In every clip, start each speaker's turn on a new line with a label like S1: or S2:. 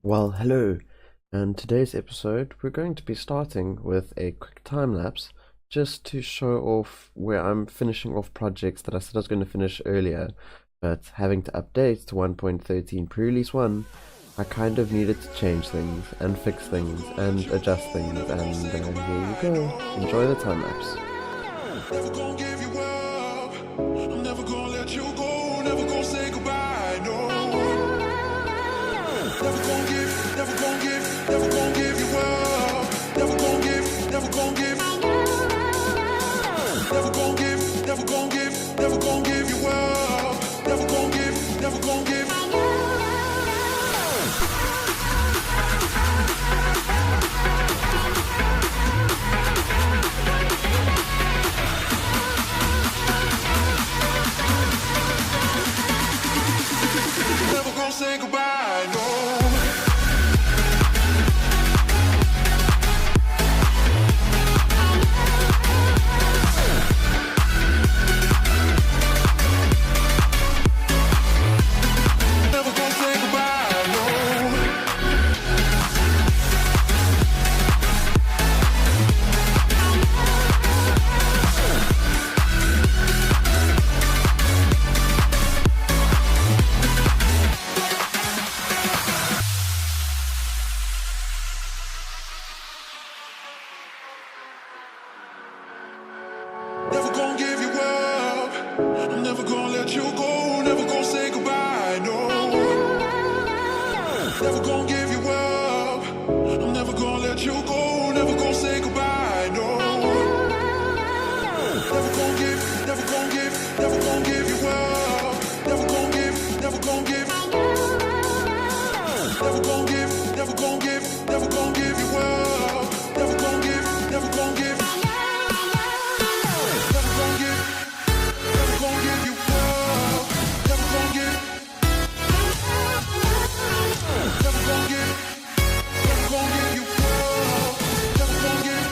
S1: Well, hello, and today's episode we're going to be starting with a quick time lapse just to show off where I'm finishing off projects that I said I was going to finish earlier, but having to update to 1.13 pre-release 1, I kind of needed to change things and fix things and adjust things, and here you go. Enjoy the time lapse.
S2: Never gonna give you up. I'm never gonna let you go. Never gonna say goodbye. No. Never gonna give, never gonna give, never gonna give you up. Never gonna give, never gonna give. Never gonna give, never gonna give, never gonna give you up. Never gonna give, never gonna give. Never gonna say goodbye, no. Never gonna say goodbye, no. Never gonna give you up. I'm never gonna let you go. Never gonna say goodbye, no. Never gonna give you up. I'm never gonna let you go. Never gonna say goodbye, no. Never gonna give, never gonna give, never gonna give you up. Never gonna give, never gonna give. Never gonna give, never gonna give, never gonna give you up. Never gonna give, never gonna give. Never gonna give, never gonna give you up. Never gonna give, never gonna give, never gonna give you up. Never gonna give.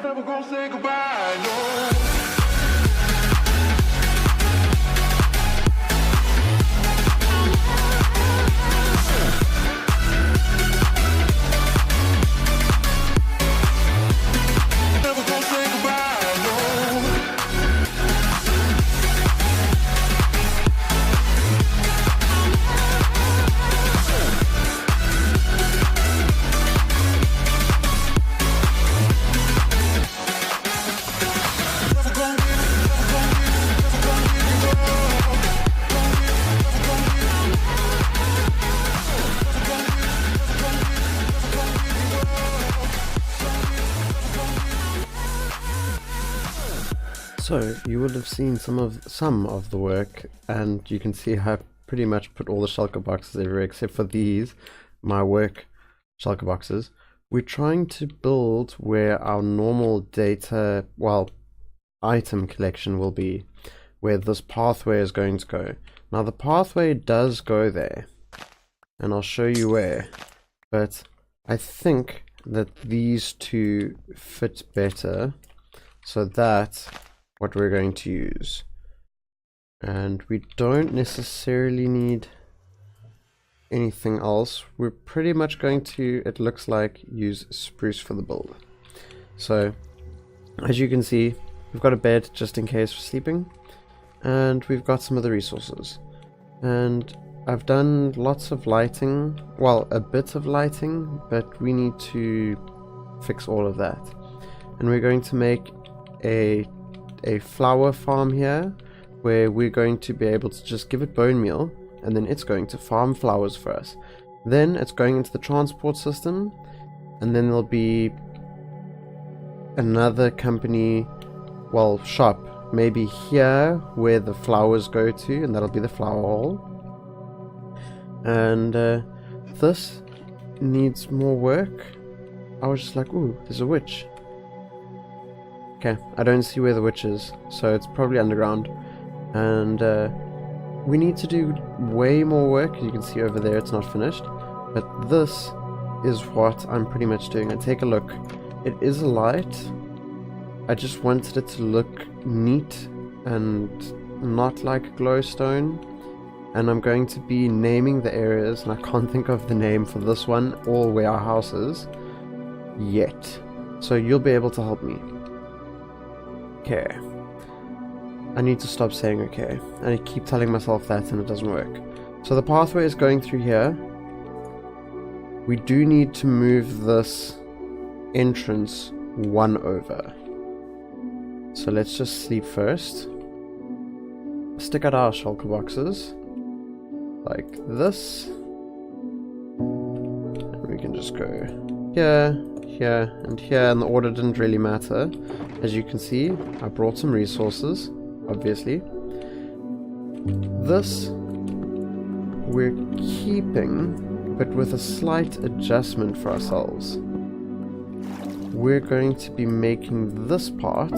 S2: Never gonna say goodbye, no. Never gonna say goodbye, no. Never gonna give, never gonna give, never gonna give you up. Gonna give, never gonna give. Never gonna give, never gonna give, never gonna give you up. Gonna give, never gonna give.
S1: So you would have seen some of the work, and you can see how I pretty much put all the shulker boxes everywhere except for these, my work shulker boxes. We're trying to build where our normal data, well, item collection will be, where this pathway is going to go. Now the pathway does go there, and I'll show you where, but I think that these two fit better, so that's what we're going to use. And we don't necessarily need anything else. We're pretty much going to, it looks like, use spruce for the build. So as you can see, we've got a bed just in case for sleeping, and we've got some other resources, and I've done lots of lighting, well, a bit of lighting, but we need to fix all of that. And we're going to make a flower farm here, where we're going to be able to just give it bone meal, and then it's going to farm flowers for us. Then it's going into the transport system, and then there'll be another company, well, shop, maybe here where the flowers go to, and that'll be the flower hall. And this needs more work. I was just like, ooh, there's a witch. Okay, I don't see where the witch is, so it's probably underground. And we need to do way more work. You can see over there it's not finished. But this is what I'm pretty much doing. And take a look. It is a light. I just wanted it to look neat and not like a glowstone. And I'm going to be naming the areas, and I can't think of the name for this one or where our house is yet. So you'll be able to help me. Okay. I need to stop saying okay. And I keep telling myself that and it doesn't work. So the pathway is going through here. We do need to move this entrance 1 over. So let's just sleep first. Stick out our shulker boxes. Like this. And we can just go here, here, and here. And the order didn't really matter. As you can see, I brought some resources, obviously. This we're keeping, but with a slight adjustment for ourselves. We're going to be making this part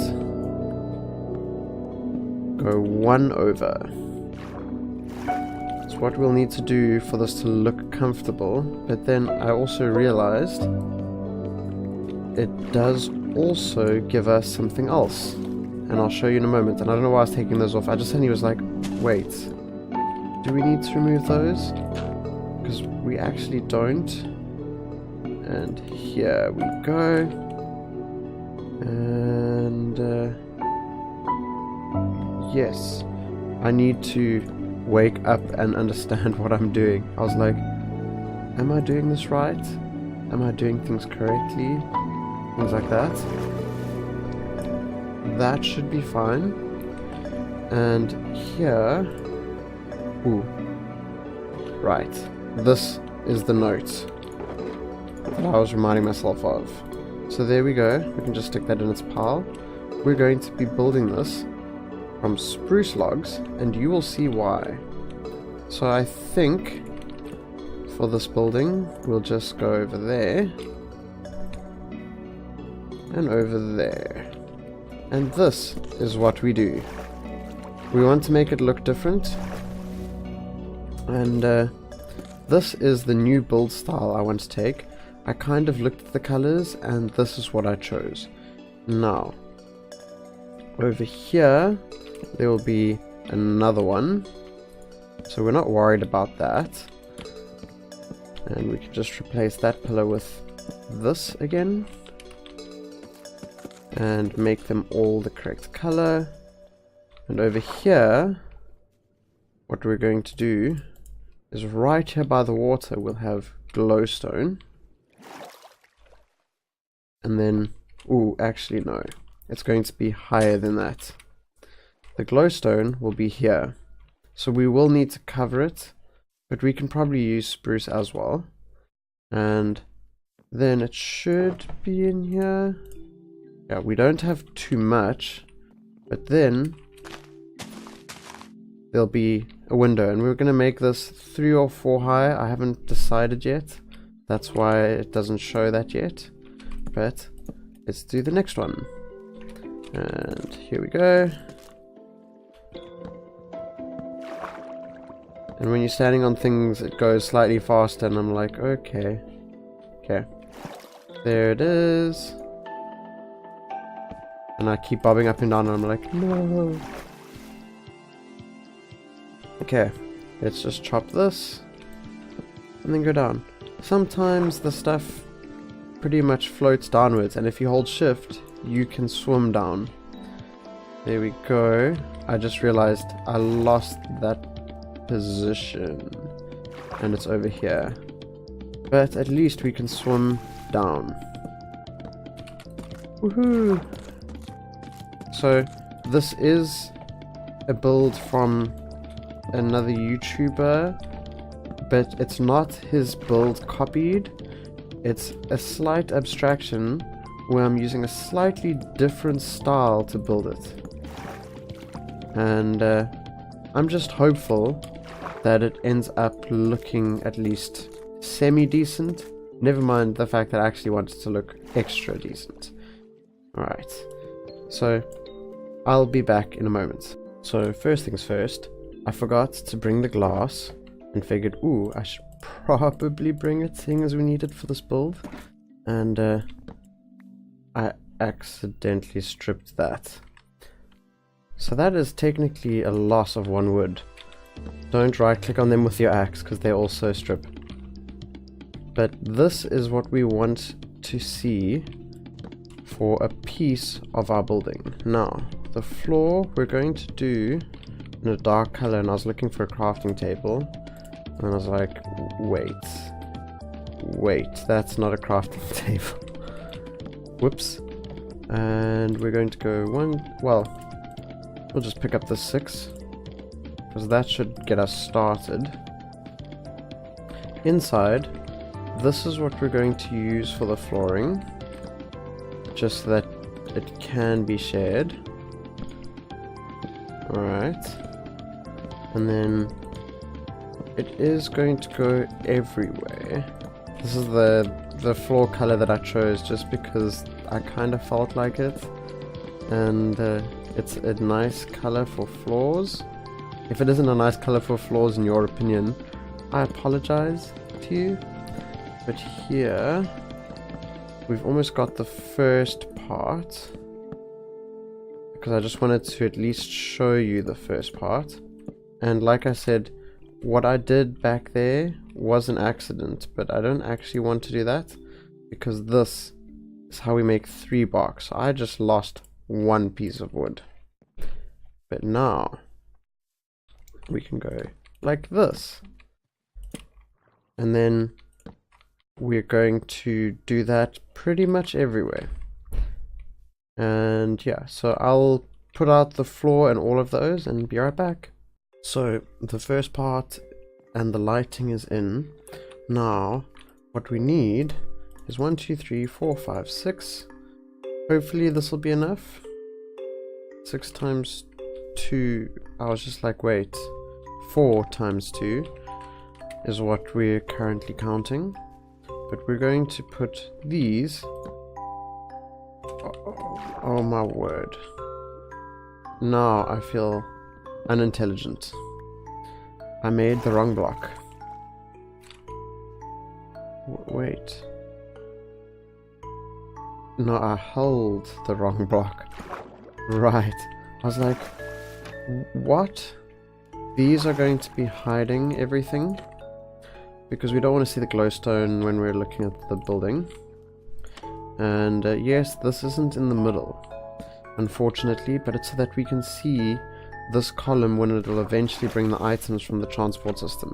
S1: go 1 over. It's what we'll need to do for this to look comfortable. But then I also realized it does also give us something else. And I'll show you in a moment. And I don't know why I was taking those off. I just suddenly was like, wait, do we need to remove those? Because we actually don't. And here we go. And yes, I need to wake up and understand what I'm doing. I was like, am I doing this right? Am I doing things correctly? Things like that. That should be fine. And here, ooh, right, this is the note that I was reminding myself of. So there we go. We can just stick that in its pile. We're going to be building this from spruce logs, and you will see why. So I think for this building, we'll just go over there and over there. And this is what we do. We want to make it look different. And this is the new build style I want to take. I kind of looked at the colors and this is what I chose. Now, over here, there will be another one. So we're not worried about that. And we can just replace that pillar with this again. And make them all the correct color. And over here, what we're going to do is right here by the water, we'll have glowstone. And then, ooh, actually no, it's going to be higher than that. The glowstone will be here. So we will need to cover it, but we can probably use spruce as well. And then it should be in here. Yeah, we don't have too much, but then there'll be a window, and we're going to make this 3 or 4 high. I haven't decided yet. That's why it doesn't show that yet. But let's do the next one. And here we go. And when you're standing on things, it goes slightly faster, and I'm like, okay. Okay. There it is. And I keep bobbing up and down, and I'm like, no. Okay, let's just chop this and then go down. Sometimes the stuff pretty much floats downwards, and if you hold shift, you can swim down. There we go. I just realized I lost that position, and it's over here. But at least we can swim down. Woohoo! So this is a build from another YouTuber, but it's not his build copied. It's a slight abstraction where I'm using a slightly different style to build it. And I'm just hopeful that it ends up looking at least semi-decent. Never mind the fact that I actually want it to look extra decent. Alright. So I'll be back in a moment. So first things first, I forgot to bring the glass and figured, ooh, I should probably bring it seeing as we need it for this build. And I accidentally stripped that. So that is technically a loss of 1 wood. Don't right click on them with your axe because they also strip. But this is what we want to see for a piece of our building. Now, the floor we're going to do in a dark color, and I was looking for a crafting table and I was like, wait, that's not a crafting table. Whoops. And we're going to go we'll just pick up the 6 because that should get us started. Inside, this is what we're going to use for the flooring, just so that it can be shared. Alright. And then it is going to go everywhere. This is the floor color that I chose just because I kind of felt like it. And it's a nice color for floors. If it isn't a nice color for floors in your opinion, I apologize to you. But here, we've almost got the first part, because I just wanted to at least show you the first part. And like I said, what I did back there was an accident, but I don't actually want to do that, because this is how we make 3 blocks. I just lost 1 piece of wood. But now, we can go like this. And then we're going to do that pretty much everywhere. And yeah, so I'll put out the floor and all of those and be right back. So the first part and the lighting is in. Now what we need is 1, 2, 3, 4, 5, 6. Hopefully this will be enough. 6 times 2. I was just like, wait, 4 times 2 is what we're currently counting. But we're going to put these. Oh my word. Now I feel unintelligent. I made the wrong block. Wait. No, I held the wrong block. Right. I was like, what? These are going to be hiding everything, because we don't want to see the glowstone when we're looking at the building. And yes, this isn't in the middle, unfortunately, but it's so that we can see this column when it will eventually bring the items from the transport system,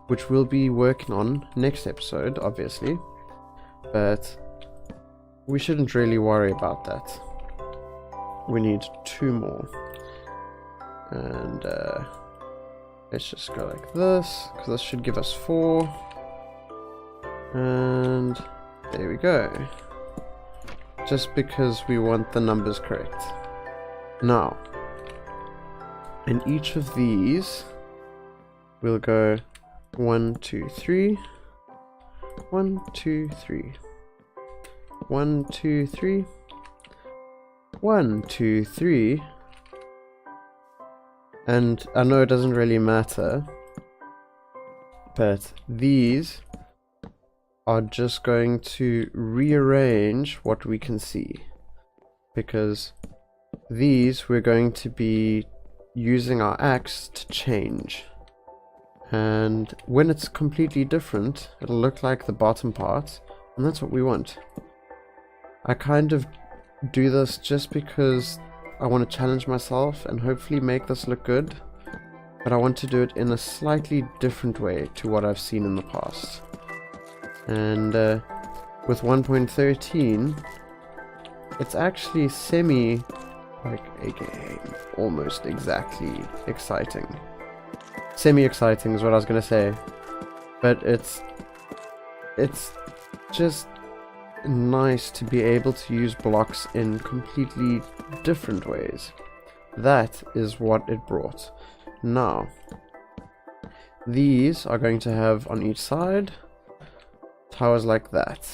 S1: which we'll be working on next episode, obviously. But we shouldn't really worry about that. We need 2 more. And let's just go like this, because this should give us 4. And there we go. Just because we want the numbers correct. Now, in each of these, we'll go 1, 2, 3. 1, 2, 3. 1, 2, 3. 1, 2, 3. And I know it doesn't really matter, but these are just going to rearrange what we can see, because these we're going to be using our axe to change, and when it's completely different it'll look like the bottom part, and that's what we want. I kind of do this just because I want to challenge myself and hopefully make this look good, but I want to do it in a slightly different way to what I've seen in the past. And with 1.13, it's actually aka almost exactly exciting. Semi-exciting is what I was going to say, but it's just nice to be able to use blocks in completely different ways. That is what it brought. Now, these are going to have on each side towers like that,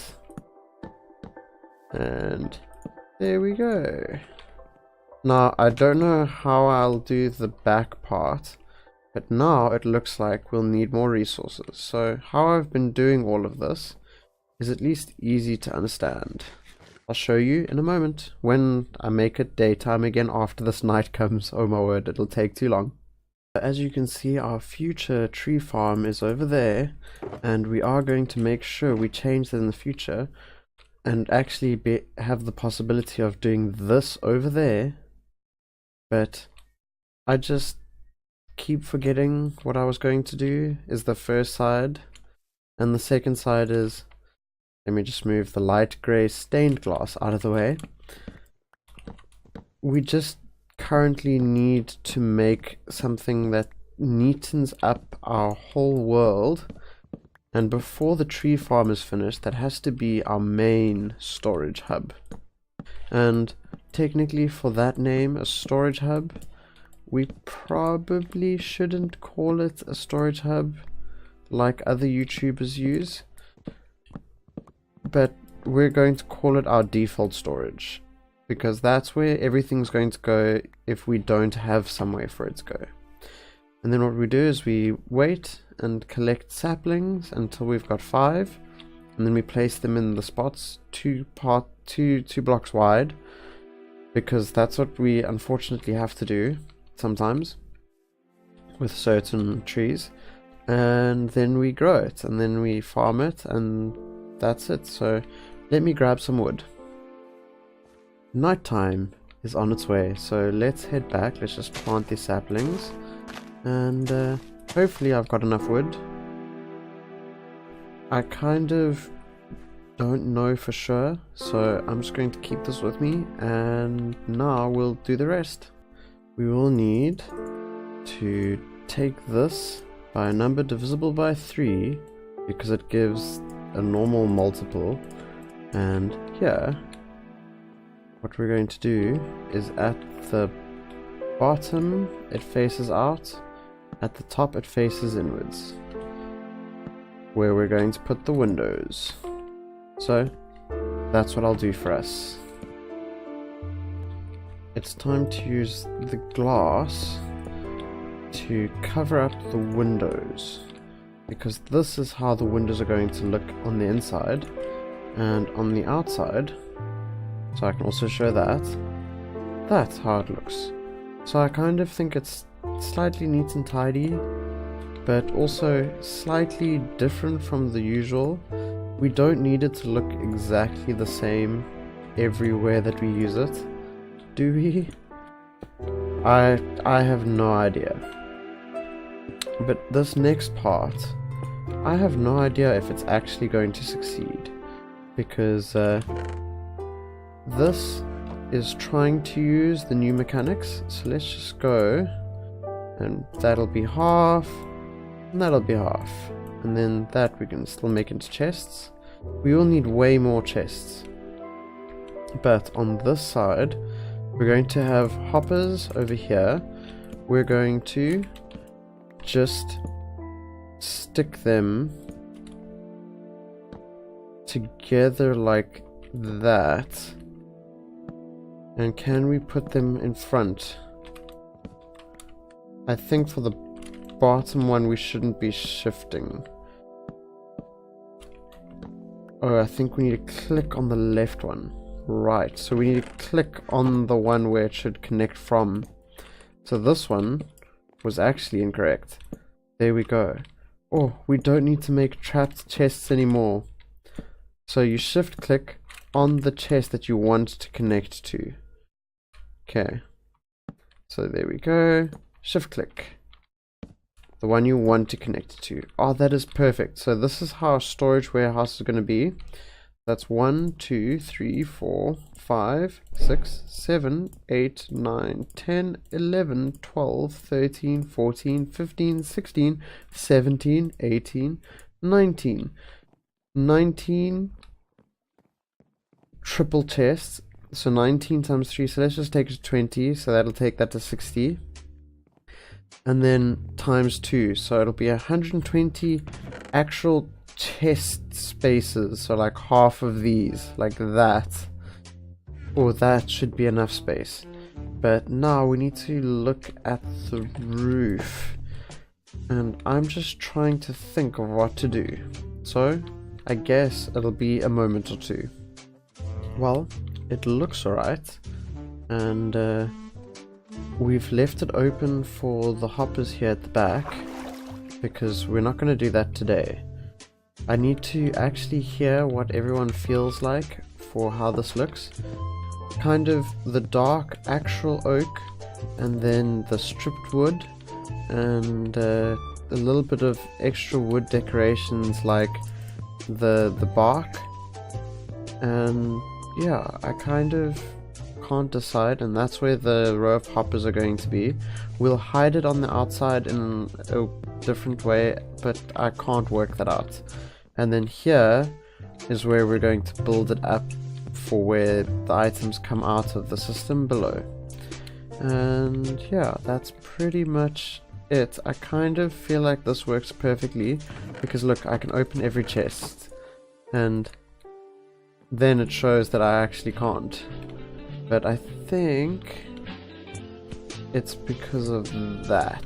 S1: and there we go. Now, I don't know how I'll do the back part, but now it looks like we'll need more resources. So how I've been doing all of this is at least easy to understand. I'll show you in a moment when I make it daytime again after this night comes. Oh my word, it'll take too long. As you can see, our future tree farm is over there, and we are going to make sure we change that in the future and actually have the possibility of doing this over there. But I just keep forgetting what I was going to do is the first side, and the second side is, let me just move the light grey stained glass out of the way. We just currently need to make something that neatens up our whole world, and before the tree farm is finished, that has to be our main storage hub. And technically for that name, a storage hub, we probably shouldn't call it a storage hub like other YouTubers use, but we're going to call it our default storage, because that's where everything's going to go if we don't have somewhere for it to go. And then what we do is we wait and collect saplings until we've got 5, and then we place them in the spots two blocks wide, because that's what we unfortunately have to do sometimes with certain trees. And then we grow it, and then we farm it, and that's it. So let me grab some wood. Nighttime is on its way, so let's head back. Let's just plant these saplings, and hopefully I've got enough wood. I kind of don't know for sure, so I'm just going to keep this with me, and now we'll do the rest. We will need to take this by a number divisible by 3, because it gives a normal multiple, and here what we're going to do is at the bottom it faces out, at the top it faces inwards, where we're going to put the windows. So that's what I'll do for us. It's time to use the glass to cover up the windows, because this is how the windows are going to look on the inside and on the outside. So I can also show that. That's how it looks. So I kind of think it's slightly neat and tidy, but also slightly different from the usual. We don't need it to look exactly the same everywhere that we use it, do we? I have no idea. But this next part, I have no idea if it's actually going to succeed, because this is trying to use the new mechanics. So let's just go, and that'll be half, and that'll be half, and then that we can still make into chests. We will need way more chests, but on this side we're going to have hoppers over here. We're going to just stick them together like that. And can we put them in front? I think for the bottom one we shouldn't be shifting. Oh, I think we need to click on the left one. Right, so we need to click on the one where it should connect from. So this one was actually incorrect. There we go. Oh, we don't need to make trapped chests anymore. So you shift click on the chest that you want to connect to. Okay. So there we go. Shift click. The one you want to connect to. Oh, that is perfect. So this is how our storage warehouse is going to be. That's 1, 2, 3, 4, 5, 6, 7, 8, 9, 10, 11, 12, 13, 14, 15, 16, 17, 18, 19. 19 triple chests. So 19 times 3. So let's just take it to 20. So that'll take that to 60. And then times 2. So it'll be 120 actual chest spaces, so like half of these, like that, or that should be enough space. But now we need to look at the roof. And I'm just trying to think of what to do. So, I guess it'll be a moment or two. Well, it looks alright. And we've left it open for the hoppers here at the back, because we're not going to do that today. I need to actually hear what everyone feels like for how this looks. Kind of the dark actual oak, and then the stripped wood, and a little bit of extra wood decorations like the bark. And yeah, I kind of can't decide, and that's where the row of hoppers are going to be. We'll hide it on the outside in a different way, but I can't work that out. And then here is where we're going to build it up for where the items come out of the system below. And yeah, that's pretty much it. I kind of feel like this works perfectly, because look, I can open every chest and then it shows that I actually can't. But I think it's because of that.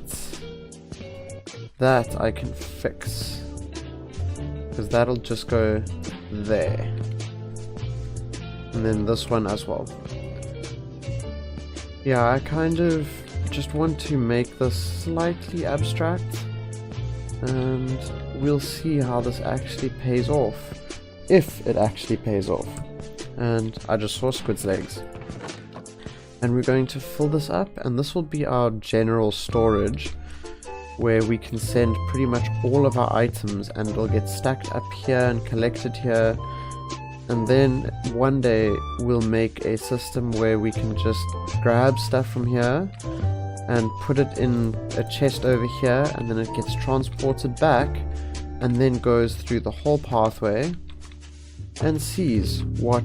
S1: That I can fix, because that'll just go there. And then this one as well. Yeah, I kind of just want to make this slightly abstract, and we'll see how this actually pays off. If it actually pays off. And I just saw Squid's legs. And we're going to fill this up, and this will be our general storage, where we can send pretty much all of our items, and it'll get stacked up here and collected here. And then one day we'll make a system where we can just grab stuff from here and put it in a chest over here, and then it gets transported back and then goes through the whole pathway and sees what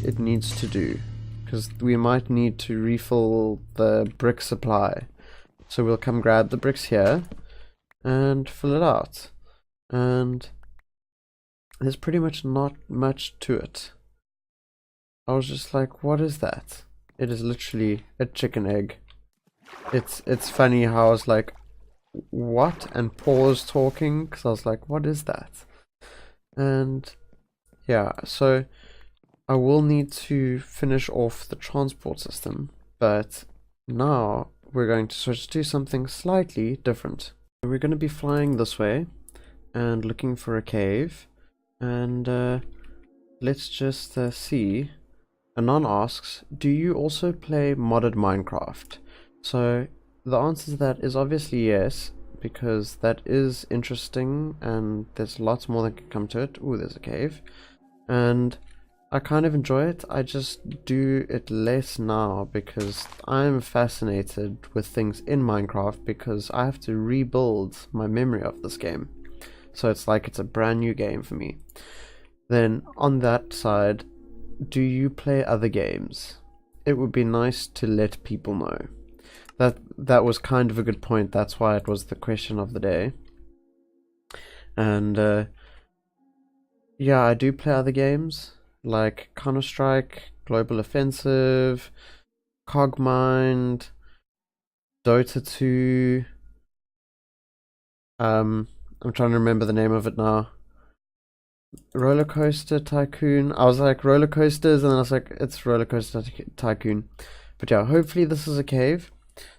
S1: it needs to do, because we might need to refill the brick supply. So we'll come grab the bricks here and fill it out, and there's pretty much not much to it. I was just like, what is that? It is literally a chicken egg. It's funny how I was like, what? And pause talking, because I was like, what is that? And yeah, so I will need to finish off the transport system, but now we're going to switch to something slightly different. We're going to be flying this way and looking for a cave. And let's just see. Anon asks, do you also play modded Minecraft? So the answer to that is obviously yes, because that is interesting and there's lots more that can come to it. Ooh, there's a cave. And I kind of enjoy it. I just do it less now because I'm fascinated with things in Minecraft, because I have to rebuild my memory of this game. So it's like it's a brand new game for me. Then on that side, do you play other games? It would be nice to let people know. That was kind of a good point. That's why it was the question of the day. And yeah, I do play other games like Counter-Strike, Global Offensive, Cogmind, Dota 2. I'm trying to remember the name of it now. Roller Coaster Tycoon. I was like roller coasters, and then I was like, it's Roller Coaster Tycoon. But yeah, hopefully this is a cave.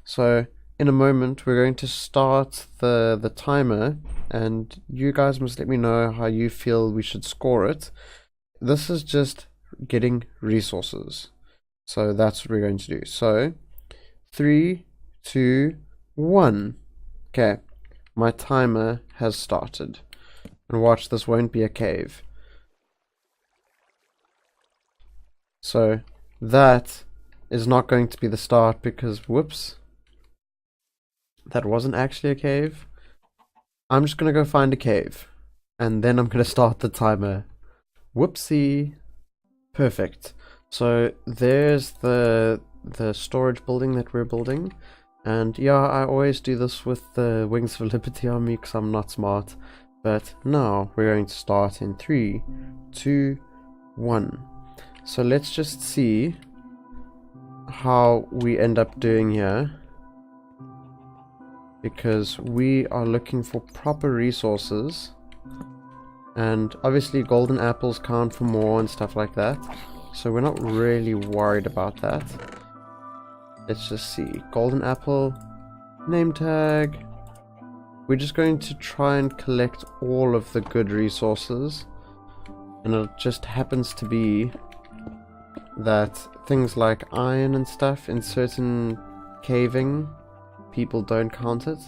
S1: So in a moment we're going to start the timer, and you guys must let me know how you feel we should score it. This is just getting resources, so that's what we're going to do. So 3, 2, 1. Okay, my timer has started. And watch, this won't be a cave. So that is not going to be the start, because whoops, that wasn't actually a cave. I'm just gonna go find a cave, and then I'm gonna start the timer. Whoopsie. Perfect. So there's the storage building that we're building. And yeah, I always do this with the Wings of Liberty army because I'm not smart. But now we're going to start in 3, 2, 1. So let's just see how we end up doing here, because we are looking for proper resources, and obviously golden apples count for more and stuff like that, so we're not really worried about that. Let's just see. Golden apple, name tag. We're just going to try and collect all of the good resources, and it just happens to be that things like iron and stuff in certain caving, people don't count it.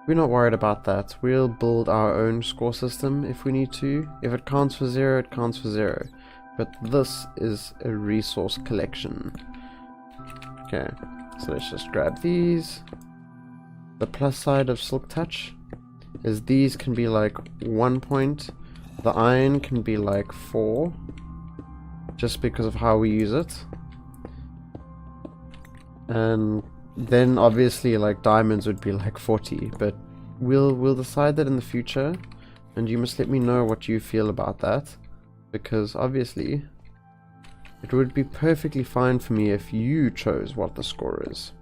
S1: We're not worried about that. We'll build our own score system if we need to. If it counts for 0, it counts for 0. But this is a resource collection. Okay, so let's just grab these. The plus side of Silk Touch is these can be like 1 point. The iron can be like 4. Just because of how we use it. And then obviously like diamonds would be like 40, but we'll decide that in the future, and you must let me know what you feel about that, because obviously it would be perfectly fine for me if you chose what the score is.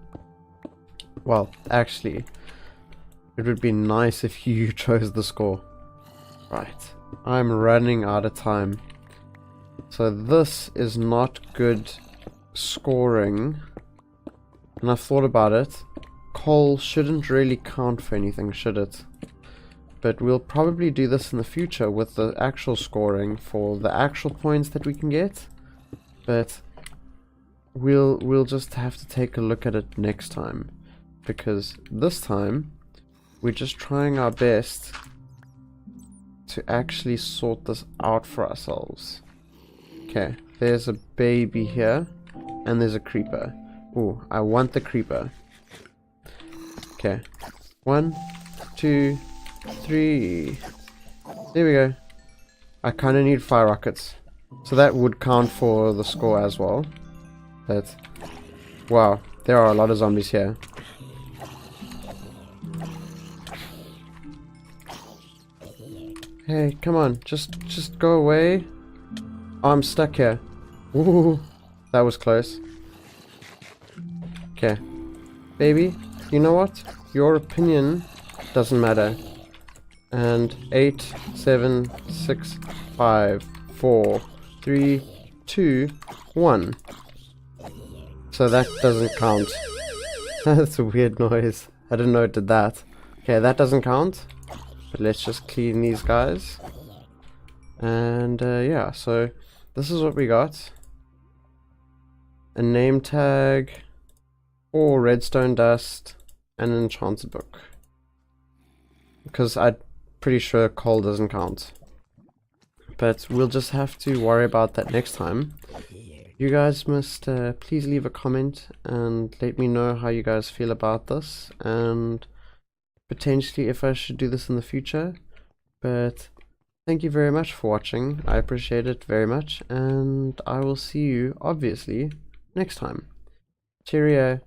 S1: Well, actually, it would be nice if you chose the score. Right, I'm running out of time. So this is not good scoring, and I've thought about it. Coal shouldn't really count for anything, should it? But we'll probably do this in the future with the actual scoring for the actual points that we can get. But we'll just have to take a look at it next time, because this time we're just trying our best to actually sort this out for ourselves. Okay, there's a baby here, and there's a creeper. Ooh, I want the creeper. Okay, 1, 2, 3. There we go. I kind of need fire rockets, so that would count for the score as well. But wow, there are a lot of zombies here. Hey, come on, just go away. Oh, I'm stuck here. Ooh, that was close. Okay, baby, you know what? Your opinion doesn't matter. And 8, 7, 6, 5, 4, 3, 2, 1. So that doesn't count. That's a weird noise. I didn't know it did that. Okay, that doesn't count. But let's just clean these guys. And yeah, so this is what we got. A name tag, 4 redstone dust, and an enchanted book. Because I'm pretty sure coal doesn't count. But we'll just have to worry about that next time. You guys must please leave a comment and let me know how you guys feel about this, and potentially if I should do this in the future. But thank you very much for watching. I appreciate it very much, and I will see you obviously next time. Cheerio.